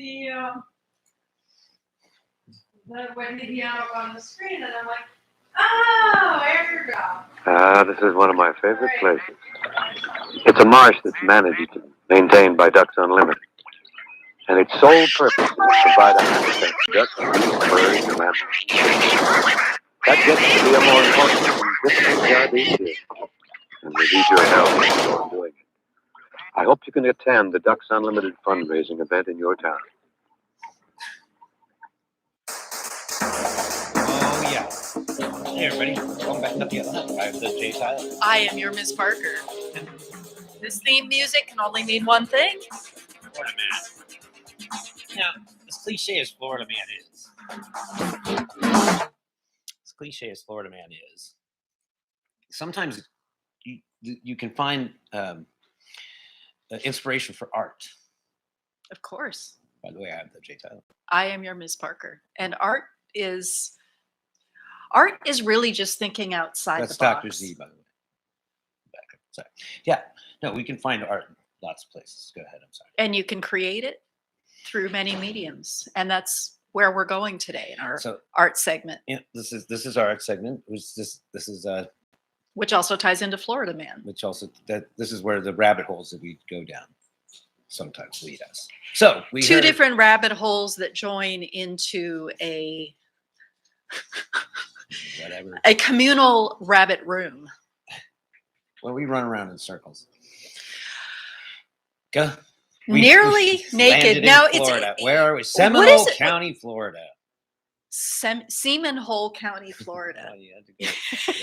the Wendy dialogue on the screen, and I'm like, oh, airdrop. This is one of my favorite places. It's a marsh that's managed and maintained by Ducks Unlimited. And its sole purpose is to provide a habitat for ducks, birds, and mammals. That gets to be a more important and difficult job each year. And we need your help in doing it. I hope you can attend the Ducks Unlimited fundraising event in your town. Oh, yeah. Hey, everybody. Welcome back to the other night. I'm Jay Tyler. I am your Miss Parker. This theme music can only mean one thing. Florida man. Now, as cliche as Florida man is, sometimes you can find inspiration for art. Of course. By the way, I have the Jay Tyler. I am your Miss Parker. And art is really just thinking outside That's the box. Dr. Z, by the way. Back up. Sorry. Yeah. No, we can find art in lots of places. Go ahead. I'm sorry. And you can create it through many mediums. And that's where we're going today in our art segment. Yeah, this is our art segment. This is which also ties into Florida Man. This is where the rabbit holes that we go down sometimes lead us. So we two different rabbit holes that join into a communal rabbit room. Well, we run around in circles. Go. Nearly naked. Now Florida. Where are we? Seminole County, Florida. Seaman Hole County, Florida. Oh, you had to go.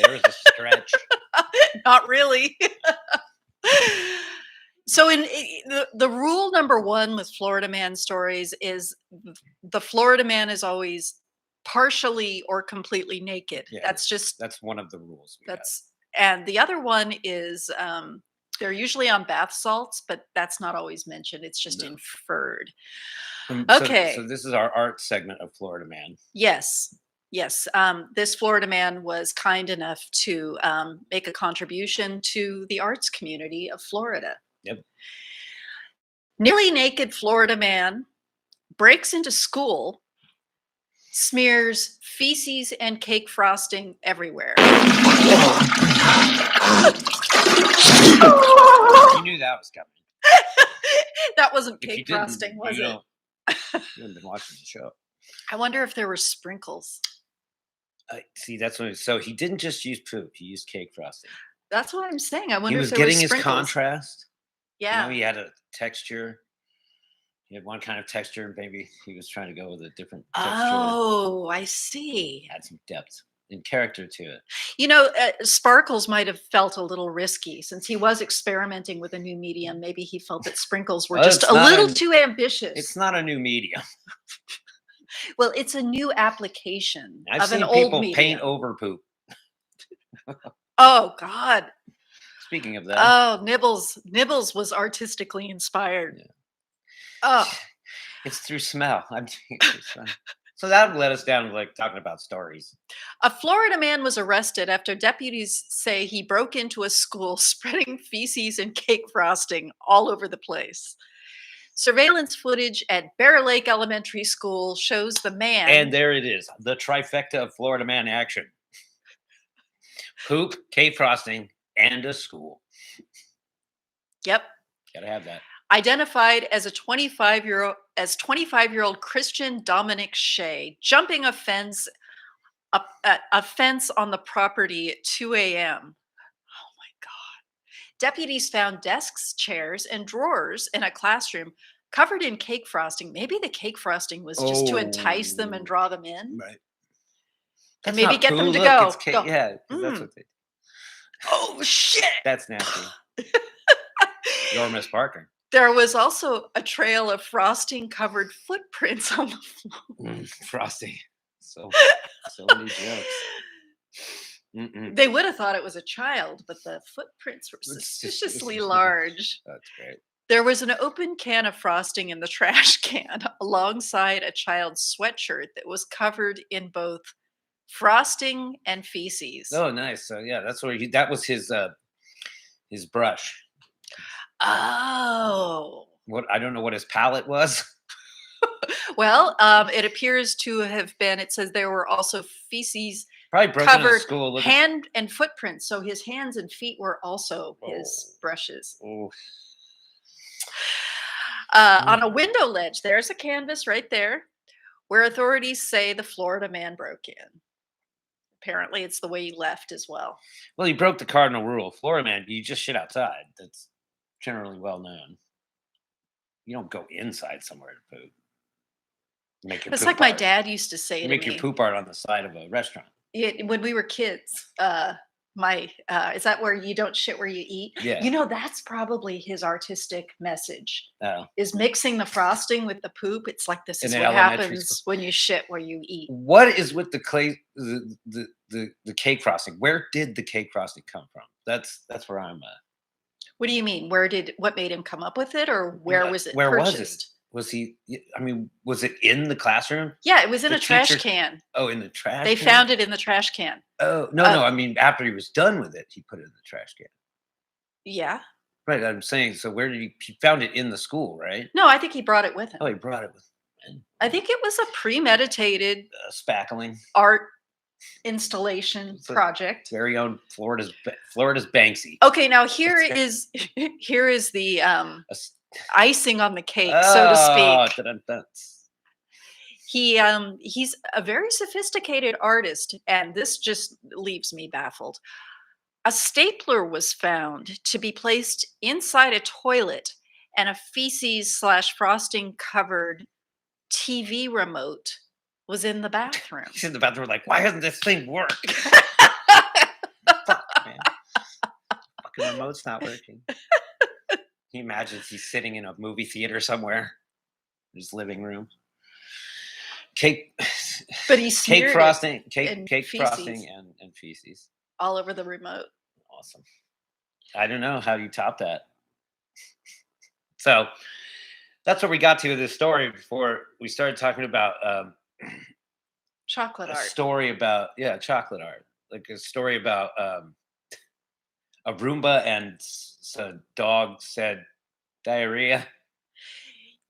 There was a stretch. Not really. So in the rule number one with Florida Man stories is the Florida Man is always partially or completely naked. Yeah, that's one of the rules. And the other one is they're usually on bath salts, but that's not always mentioned. It's just inferred. Okay. So this is our art segment of Florida Man. Yes. This Florida Man was kind enough to make a contribution to the arts community of Florida. Yep. Nearly naked Florida Man breaks into school, smears feces and cake frosting everywhere. You knew that was coming. That wasn't cake frosting, was it? You haven't been watching the show. I wonder if there were sprinkles. See, that's what. So he didn't just use poop; he used cake frosting. That's what I'm saying. I wonder he was if there getting was his contrast. Yeah, he had a texture. He had one kind of texture, and maybe he was trying to go with a different texture. Oh, I see. Add some depth and character to it. Sparkles might have felt a little risky since he was experimenting with a new medium. Maybe he felt that sprinkles were just a little too ambitious. It's not a new medium. Well, it's a new application of an old medium. I've seen people paint over poop. Oh, God. Speaking of that. Oh, Nibbles was artistically inspired. Yeah. Oh. It's through smell. So that led us down to talking about stories. A Florida man was arrested after deputies say he broke into a school spreading feces and cake frosting all over the place. Surveillance footage at Bear Lake Elementary School shows the man. And there it is, the trifecta of Florida Man action. Poop, cake frosting, and a school. Yep. Gotta have that. Identified as 25-year-old Christian Dominic Shea, jumping a fence on the property at 2 a.m. Oh my God. Deputies found desks, chairs, and drawers in a classroom covered in cake frosting. Maybe the cake frosting was just to entice them and draw them in. Right. And maybe get them to go. Yeah, that's what they do. Oh, shit. That's nasty. You're Miss Parker. There was also a trail of frosting-covered footprints on the floor. Frosting. So many jokes. They would have thought it was a child, but the footprints were suspiciously large. That's great. There was an open can of frosting in the trash can alongside a child's sweatshirt that was covered in both frosting and feces. Oh, nice. So yeah, that's where that was his brush. Oh. What I don't know what his palette was. Well, it appears to have been. It says there were also feces Probably broken into covered school. Looking. hand and footprints. So his hands and feet were also his brushes. Oh. On a window ledge, there's a canvas right there where authorities say the Florida man broke in. Apparently, it's the way he left as well. Well, he broke the cardinal rule. Florida man, you just shit outside. That's generally well known. You don't go inside somewhere to poop. Make your It's poop like my art. dad used to say You to make me. your poop art on the side of a restaurant. When we were kids, is that where you don't shit where you eat? Yeah. You know, that's probably his artistic message. Oh. Is mixing the frosting with the poop. It's like this In is the what elementary happens school. when you shit where you eat. What is with the clay, the cake frosting? Where did the cake frosting come from? That's where I'm at. What do you mean? What made him come up with it, or where was it Where purchased? was it? Was he? I mean, was it in the classroom? Yeah, it was in The a trash teacher- can. Oh, in the trash. They can? found it in the trash can. Oh no, no. I mean, after he was done with it, he put it in the trash can. Yeah. Right. I'm saying. So where did he found it in the school? Right. No, I think he brought it with him. Oh, he brought it with him. I think it was a premeditated Spackling. art installation It's a- project. Very own Florida's Banksy. Okay, now here That's is the A s- icing on the cake, so to speak. dun-dun-dun. He's a very sophisticated artist, and this just leaves me baffled. A stapler was found to be placed inside a toilet, and a feces/frosting covered TV remote was in the bathroom. He's in the bathroom like, why doesn't this thing work? Fuck, man. Fucking remote's not working. He imagines he's sitting in a movie theater somewhere. His living room. Cake But he smeared cake it frosting, in cake feces. frosting and feces. all over the remote. Awesome. I don't know how you top that. So that's what we got to this story before we started talking about Chocolate a art. story about chocolate art, like a story about a Roomba and a dog said diarrhea.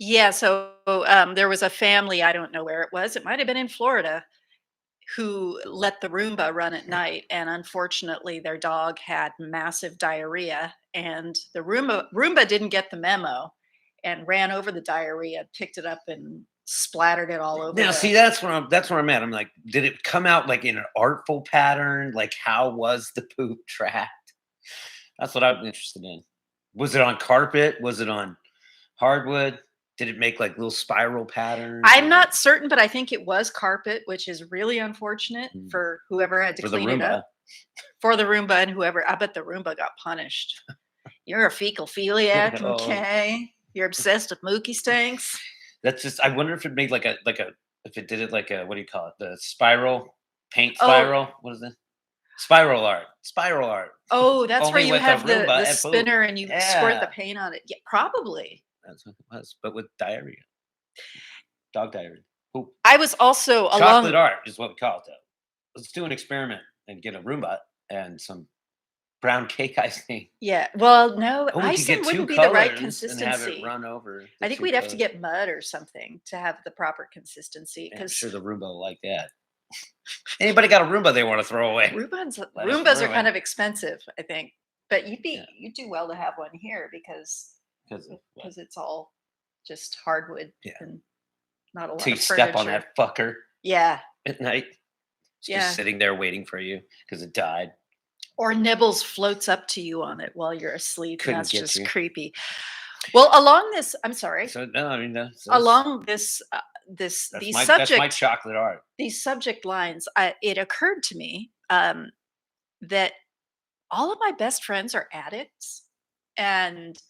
Yeah, so there was a family, I don't know where it was, it might have been in Florida, who let the Roomba run at night. And unfortunately, their dog had massive diarrhea. And the Roomba didn't get the memo and ran over the diarrhea, picked it up and splattered it all over. Now, see, that's where I'm at. I'm like, did it come out like in an artful pattern? Like, how was the poop tracked? That's what I'm interested in. Was it on carpet? Was it on hardwood? Did it make like little spiral patterns? I'm not certain, but I think it was carpet, which is really unfortunate Mm. for whoever had to For the clean it Roomba. up. For the Roomba and whoever, I bet the Roomba got punished. You're a fecal philiac, Oh. okay? You're obsessed with Mookie stinks. That's just. I wonder if it made like a if it did it like a, what do you call it? The spiral paint Oh. spiral. What is it? Spiral art. Spiral art. Oh, that's where Only you with a have the Roomba and poop. spinner and you squirt the Yeah. paint on it. Yeah, probably. That's what it was, but with diarrhea. Dog diarrhea. Poop. I was also Chocolate along. art is what we call it, though. Let's do an experiment and get a Roomba and some brown cake icing. Yeah. Well, no, Oh, we could icing get two wouldn't be the right colors and have consistency. it run over. I the think two we'd have to colors. get mud or something to have the proper consistency. Yeah, I'm Because sure the Roomba will like that. Anybody got a Roomba they want to throw away? Roombas us are know kind it. of expensive, I think. But you'd Yeah. do well to have one here because Because it's all just hardwood Yeah. and not a lot to of step on furniture. that fucker Yeah. at night. It's Yeah. just sitting there waiting for you because it died. Or Nibbles floats up to you on it while you're asleep. Couldn't And that's get just you. creepy. Well, along this, I'm sorry. So no, I mean that's Along this, that's these my subject chocolate art. these subject lines, it occurred to me that all of my best friends are addicts, and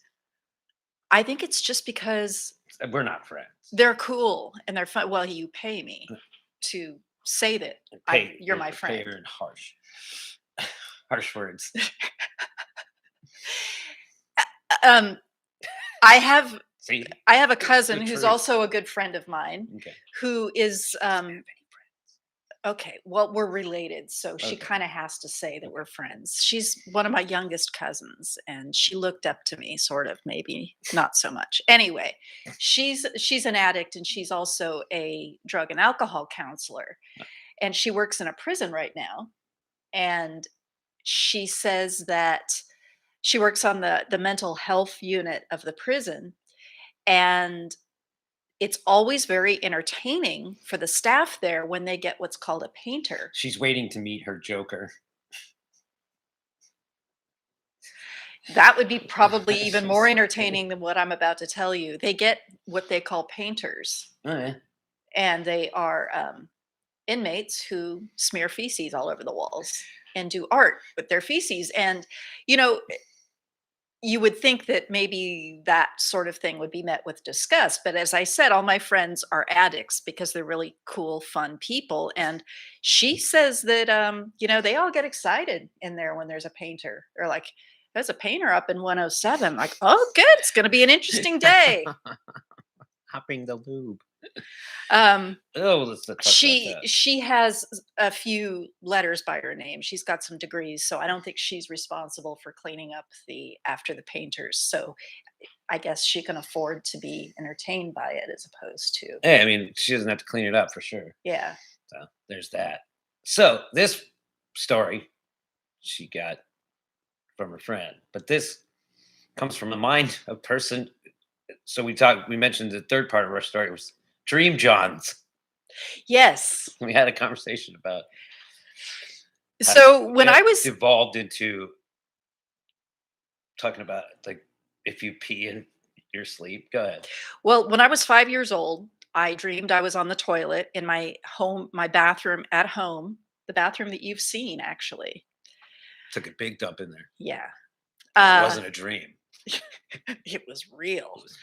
I think it's just because We're not friends. they're cool and they're fun. Well, you pay me to say that you're my Pay friend. her in harsh words. Um, I have See, a It's the cousin who's truth. also a good friend of mine okay. who is Have any friends? Okay, well, we're related, so she Okay. kinda has to say that we're friends. She's one of my youngest cousins, and she looked up to me, sort of, maybe not so much. Anyway, she's an addict, and she's also a drug and alcohol counselor, and she works in a prison right now, and she says that she works on the mental health unit of the prison, and it's always very entertaining for the staff there when they get what's called a painter. She's waiting to meet her Joker. That would be probably even more entertaining than what I'm about to tell you. They get what they call painters, Oh, yeah. and they are inmates who smear feces all over the walls and do art with their feces. And, you know, you would think that maybe that sort of thing would be met with disgust. But as I said, all my friends are addicts because they're really cool, fun people. And she says that, they all get excited in there when there's a painter. They're like, there's a painter up in 107. Like, oh, good. It's going to be an interesting day. Hopping the lube. Um, Oh, let's not talk about she that. she has a few letters by her name. She's got some degrees, so I don't think she's responsible for cleaning up the after the painters. So I guess she can afford to be entertained by it as opposed to, Hey, I mean, she doesn't have to clean it up for sure. yeah. So there's that. So this story she got from her friend, but this comes from the mind of person. So we mentioned the third part of our story was Dream Johns. Yes. We had a conversation about how So when I it was evolved into talking about like if you pee in your sleep. Go ahead. when I was 5 years old, I dreamed I was on the toilet in my bathroom at home, the bathroom that you've seen actually. Took a big dump in there. Yeah. It Uh wasn't a dream. it was real. It was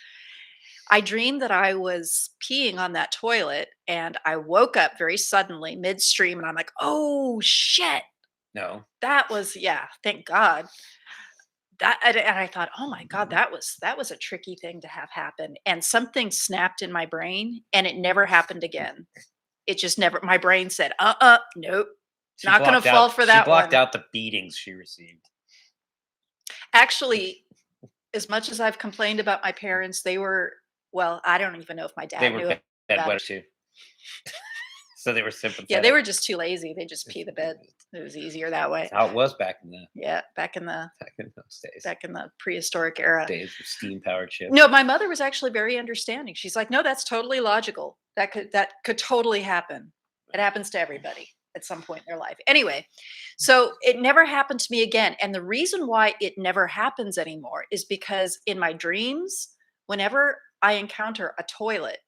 I dreamed that I was peeing on that toilet and I woke up very suddenly midstream and I'm like, "Oh shit." no. That was, yeah, thank God. And I thought, "Oh my God, that was a tricky thing to have happen." And something snapped in my brain and it never happened again. It just never my brain said, nope, not gonna fall for She that blocked one." out the beatings she received. Actually, as much as I've complained about my parents, they were, well, I don't even know if my They dad were knew about it. bedwetters too. So they were Yeah, they sympathetic. were just too lazy. They just pee the bed. It was easier that way. That's how it was back in the Yeah, back in the back in those days. prehistoric era. Days of steam powered ships. No, my mother was actually very understanding. She's like, "No, that's totally logical. That could totally happen. It happens to everybody at some point in their life." Anyway, so it never happened to me again. And the reason why it never happens anymore is because in my dreams, whenever I encounter a toilet,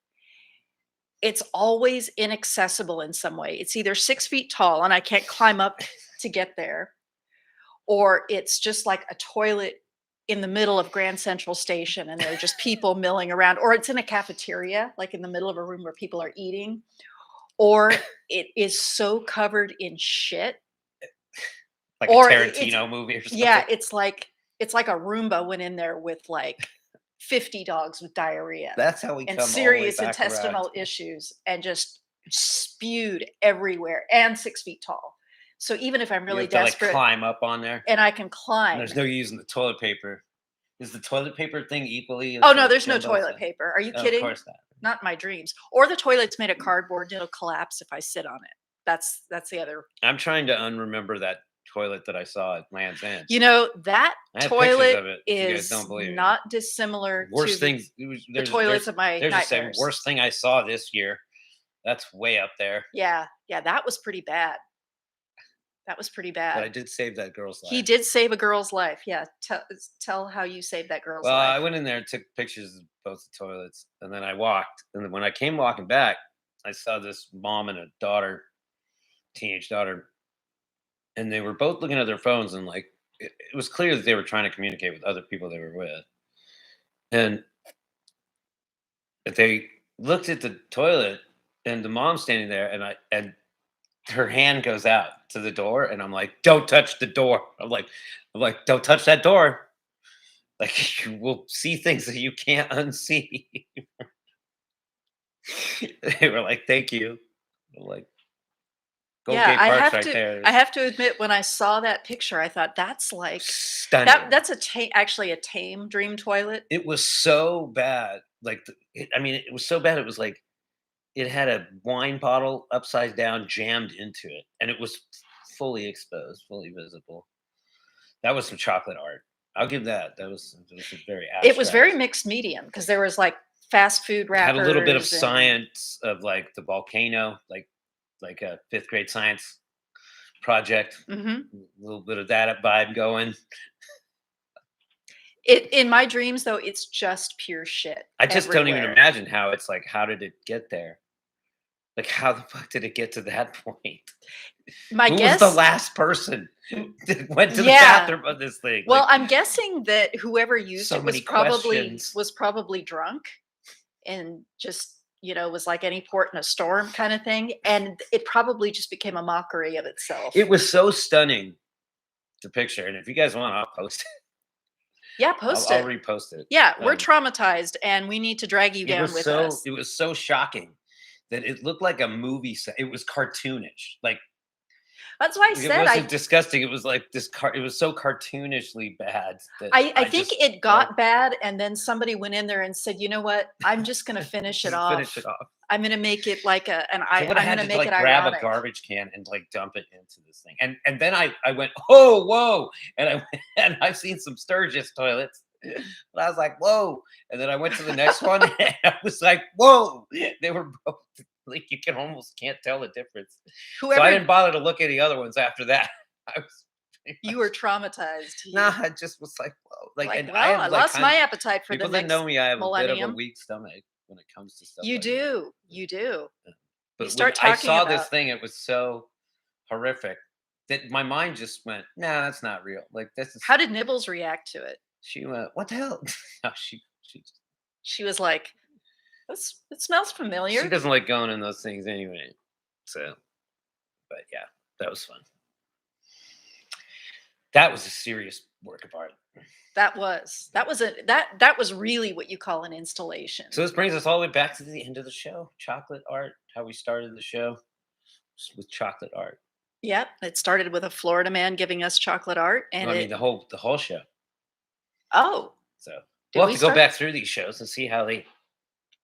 it's always inaccessible in some way. It's either 6 feet tall and I can't climb up to get there, or it's just like a toilet in the middle of Grand Central Station and there are just people milling around, or it's in a cafeteria, like in the middle of a room where people are eating, or it is so covered in shit, Like a or it's, Tarantino movie or something. yeah, it's like a Roomba went in there with like 50 dogs with diarrhea That's how we and come all the way serious back around. intestinal issues and just spewed everywhere and 6 feet tall. So even if I'm You really have to like desperate climb up on there. and I can And climb. there's no using the toilet paper. Is the toilet paper thing equally? Oh as no, a there's no jumbo toilet thing? paper. Are you Oh, of kidding? course not. Not in my dreams. Or the toilet's made of cardboard, it'll collapse if I sit on it. That's the other. I'm trying to unremember that toilet that I saw at Land's End. That I have pictures toilet of it. If you guys is don't believe me. not dissimilar Worst to things. the toilets of my There's just a nightmares. worst thing I saw this year. That's way up there. Yeah, that was pretty bad. That was pretty But I bad. did save that girl's life. He did save a girl's life. Yeah, tell how you saved that girl's Well, I life. went in there and took pictures of both the toilets, and then I walked. And then when I came walking back, I saw this mom and a daughter, teenage daughter, and they were both looking at their phones, and like it was clear that they were trying to communicate with other people they were with. And they looked at the toilet, and the mom's standing there, and her hand goes out to the door, and I'm like, "Don't touch the door." I'm like, "Don't touch that door." Like you will see things that you can't unsee. They were like, "Thank you." I'm like, Gold Yeah, Gate I Park's have right to. there. I have to admit, when I saw that picture, I thought that's like Stunning. that's actually a tame dream toilet. It was so bad. Like, I mean, it was so bad. It was like it had a wine bottle upside down jammed into it, and it was fully exposed, fully visible. That was some chocolate art. I'll give that. That was a very abstract. It was very mixed medium because there was like fast food It had wrappers. a little bit of and- science of like the volcano, like a fifth grade science project. Mhm. A little bit of that vibe going. It in my dreams though, it's just pure shit. I just don't even everywhere. imagine how it's like. How did it get there? Like, how the fuck did it get to that point? My Who guess. was the last person that went to the Yeah. bathroom of this thing? Well, Like, I'm guessing that whoever used So it was many probably questions. drunk and just was like any port in a storm kind of thing, and it probably just became a mockery of itself. it was so stunning, the picture. And if you guys want, I'll post it. Yeah, I'll, post I'll it. repost it. Yeah, we're Um, traumatized, and we need to drag you It down was with so us. it was so shocking that it looked like a movie set. It was cartoonish. Like, That's why I it said wasn't disgusting. It was like this it was so cartoonishly bad that I think just it got bad, and then somebody went in there and said, "You know what? I'm just going to finish it off. finish it off. I'm going to make it like I'm I would have going had to to make like it grab ironic." a garbage can and like dump it into this thing. And then I went, oh, whoa. And I and I've seen some Sturgis toilets. But I was like, whoa. And then I went to the next one and I was like, whoa. They were both like you can't tell the difference. So I Whoever didn't bother to look at the other ones after that. I was you were traumatized. nah, I just was like, whoa. Like, Like, and well, I I have like lost my appetite for the people that next know me, I have a bit of a millennium. weak stomach when it comes to stuff. You like that. do. You do. But when start I talking saw this about- thing, it was so horrific that my mind just went, "Nah, that's not real." Like, this is. How did Nibbles react to it? She went, "What the hell?" No, She was like, it smells familiar. she doesn't like going in those things anyway. So, but yeah, that was fun. That was a serious work of art. That was really what you call an installation. So this brings us all the way back to the end of the show. Chocolate art. How we started the show with chocolate art. Yep, it started with a Florida man giving us chocolate art, and I mean, the whole show. oh, So Did we'll we have to go start- back through these shows and see how they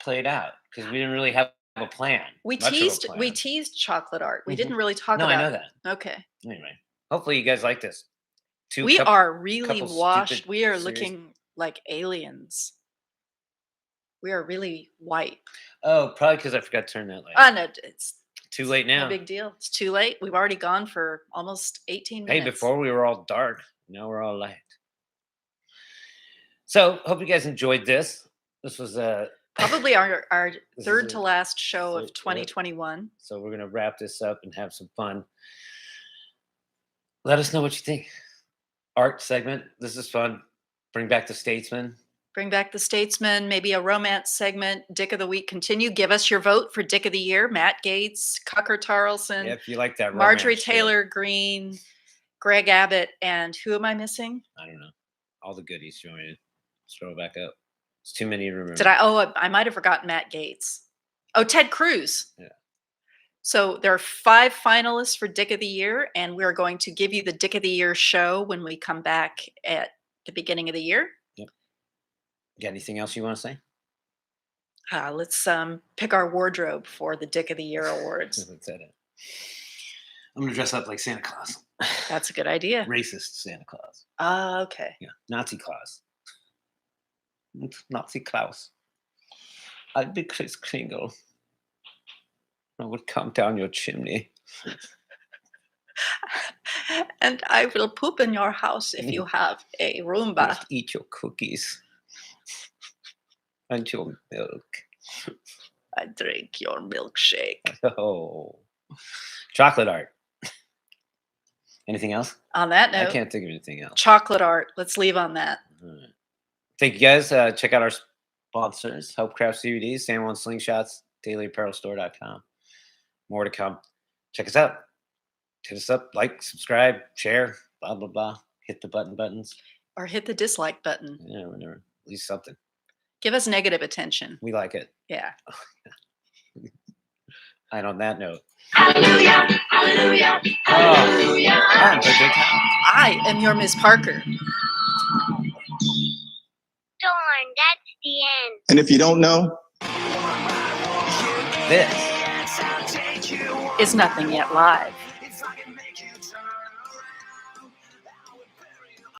played out because we didn't really have a plan. we much of a teased plan. chocolate art. We Mhm. didn't really talk No, about I know it. that. Okay, Anyway, hopefully you guys like this. we are really couple washed. stupid We are series. looking like aliens. We are really white. Oh, probably because I forgot to turn that light. No, it's Too late no now. big deal. It's too late. We've already gone for almost 18 Hey, minutes. before we were all dark. Now we're all light. So hope you guys enjoyed this. This was Probably our This third is to it. last show So, of 2021. so we're gonna wrap this up and have some fun. Let us know what you think. Art segment. This is fun. Bring back the Statesman. Bring back the Statesman, maybe a romance segment. Dick of the Week. Continue. Give us your vote for Dick of the Year. Matt Gates, Tucker Tarlson, Yeah, if you like that. Marjorie romance shit. Taylor Greene, Greg Abbott, and who am I missing? I don't know. All the goodies joined. Let's throw it back up. It's too many to remember. Did I? Oh, I might have forgotten Matt Gates. Oh, Ted Cruz. Yeah. So there are 5 finalists for Dick of the Year, and we're going to give you the Dick of the Year show when we come back at the beginning of the year. Got anything else you want to say? Let's pick our wardrobe for the Dick of the Year awards. That's it. I'm gonna dress up like Santa Claus. That's a good idea. Racist Santa Claus. Okay. Yeah, Nazi Claus. Nazi Klaus. I'd be Chris Kringle. I would come down your chimney. And I will poop in your house if you have a Roomba. Just eat your cookies and your milk. I drink your milkshake. Oh, chocolate art. Anything else? On that I note, can't think of anything else. chocolate art. Let's leave on that. All right. Thank you guys. Check out our sponsors: Helpcraft CBDs, San Juan Slingshots, DailyApparelStore.com. More to come. Check us out. Hit us up, like, subscribe, share, blah blah blah. Hit the buttons. Or hit the dislike button. Yeah, whatever. At least something. Give us negative attention. We like it. Yeah. And on that note. I'm so good. I am your Miss Parker. Darn, that's the end. And if you don't know, This. Is Nothing Yet Live.